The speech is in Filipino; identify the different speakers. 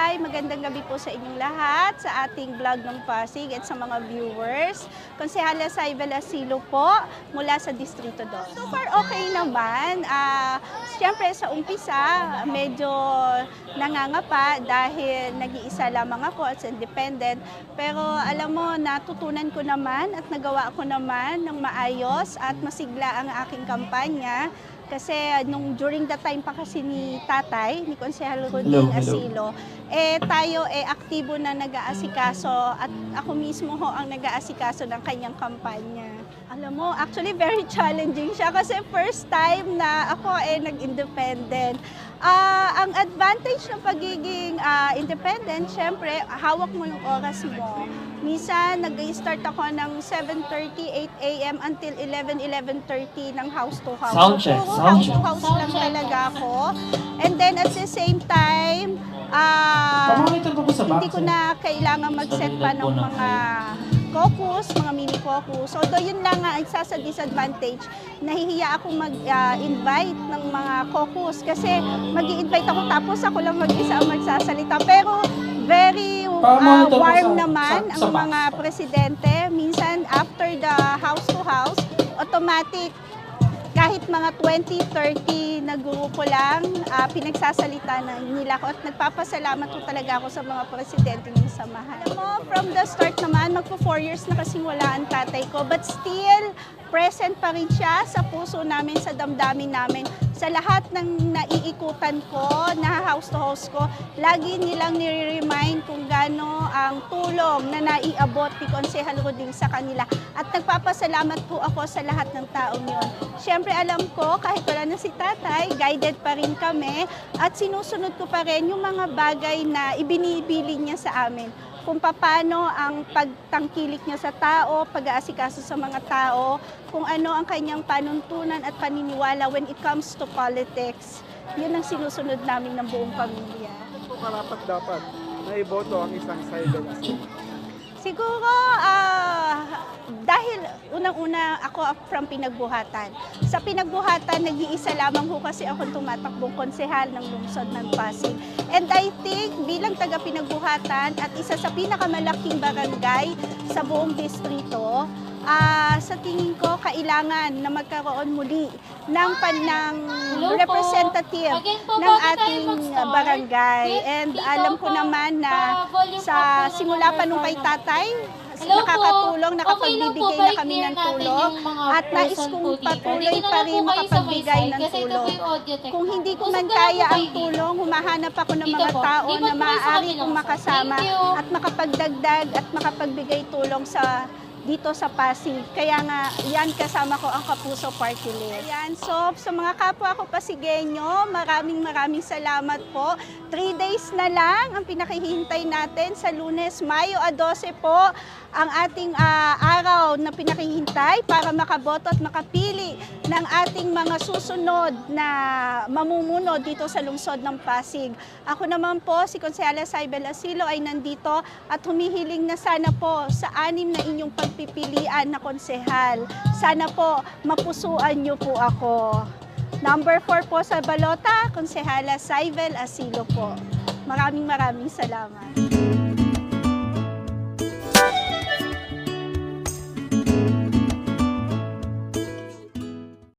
Speaker 1: Hi! Magandang gabi po sa inyong lahat, sa ating vlog ng Pasig at sa mga viewers. Konsehala Saibel Asilo po, mula sa Distrito 2. So far, okay naman. Siyempre, sa umpisa, medyo nangangapa dahil nag-iisa lamang ako as independent. Pero alam mo, natutunan ko naman at nagawa ko naman ng maayos at masigla ang aking kampanya. Kasi during that time pa kasi ni tatay, ni Konsehal Roding Asilo, tayo aktibo na nag-aasikaso at ako mismo ho ang nag-aasikaso ng kanyang kampanya. Alam mo, actually very challenging siya kasi first time na ako nag-independent. Ang advantage ng pagiging independent, syempre, hawak mo yung oras mo. Minsan, nag-start ako ng 7:30, 8 a.m. until 11, 11:30 ng house to house.
Speaker 2: Sound check, sound check.
Speaker 1: House to house lang talaga ako. And then at the same time, hindi ko na kailangan mag-set pa ng mga caucus, mga mini caucus. Although yun lang nga, isa sa disadvantage, nahihiya akong mag-invite ng mga caucus kasi mag-i-invite ako tapos ako lang mag-isa ang magsasalita. Pero very warm naman ang mga presidente. Minsan after the house to house, automatic kahit mga 20, 30 na grupo lang, pinagsasalita na nila ko at nagpapasalamat ko talaga ako sa mga presidente ng samahan. Alam mo, from the start naman, magpo 4 years na kasing wala ang tatay ko, but still, present pa rin siya sa puso namin, sa damdamin namin. Sa lahat ng naiikutan ko, na house to house ko, lagi nilang nire-remind kung gaano ang tulong na naiabot ni Konsehal Roding sa kanila. At nagpapasalamat po ako sa lahat ng taong yun. Siyempre alam ko, kahit wala na si tatay, guided pa rin kami at sinusunod ko pa rin yung mga bagay na ibinibili niya sa amin. Kung paano ang pagtangkilik niya sa tao, pag-aasikaso sa mga tao, kung ano ang kanyang panuntunan at paniniwala when it comes to politics. Yun ang sinusunod namin ng buong pamilya.
Speaker 3: Bakit po karapat-dapat na iboto ang isang Saibel Asilo?
Speaker 1: Siguro, dahil unang-una ako from pinagbuhatan. Sa pinagbuhatan, nag-iisa lamang ho kasi akong tumatakbong konsehal ng lungsod ng Pasig. And I think bilang taga-pinagbuhatan at isa sa pinakamalaking barangay sa buong distrito, sa tingin ko, kailangan na magkaroon muli ng representative ng ating barangay. And alam ko naman na sa simula pa nung kay tatay, nakakatulong, nakapagbibigay na kami ng tulong at nais kong patuloy pa rin makapagbigay ng tulong. Kung hindi ko man kaya ang tulong, humahanap ako ng mga tao na maaari kong makasama at makapagdagdag at makapagbigay tulong dito sa Pasig. Kaya nga, yan kasama ko ang Kapuso Party List. Ayan, so sa mga kapwa ko Pasigueño, maraming salamat po. 3 days na lang ang pinakihintay natin sa Lunes, Mayo 12 po ang ating araw na pinakihintay para makaboto at makapili ng ating mga susunod na mamumuno dito sa lungsod ng Pasig. Ako naman po, si Konsehala Saibel Asilo ay nandito at humihiling na sana po sa 6 na inyong pagpipilian na konsehal. Sana po mapusuan niyo po ako. Number 4 po sa balota, Konsehala Saibel Asilo po. Maraming salamat.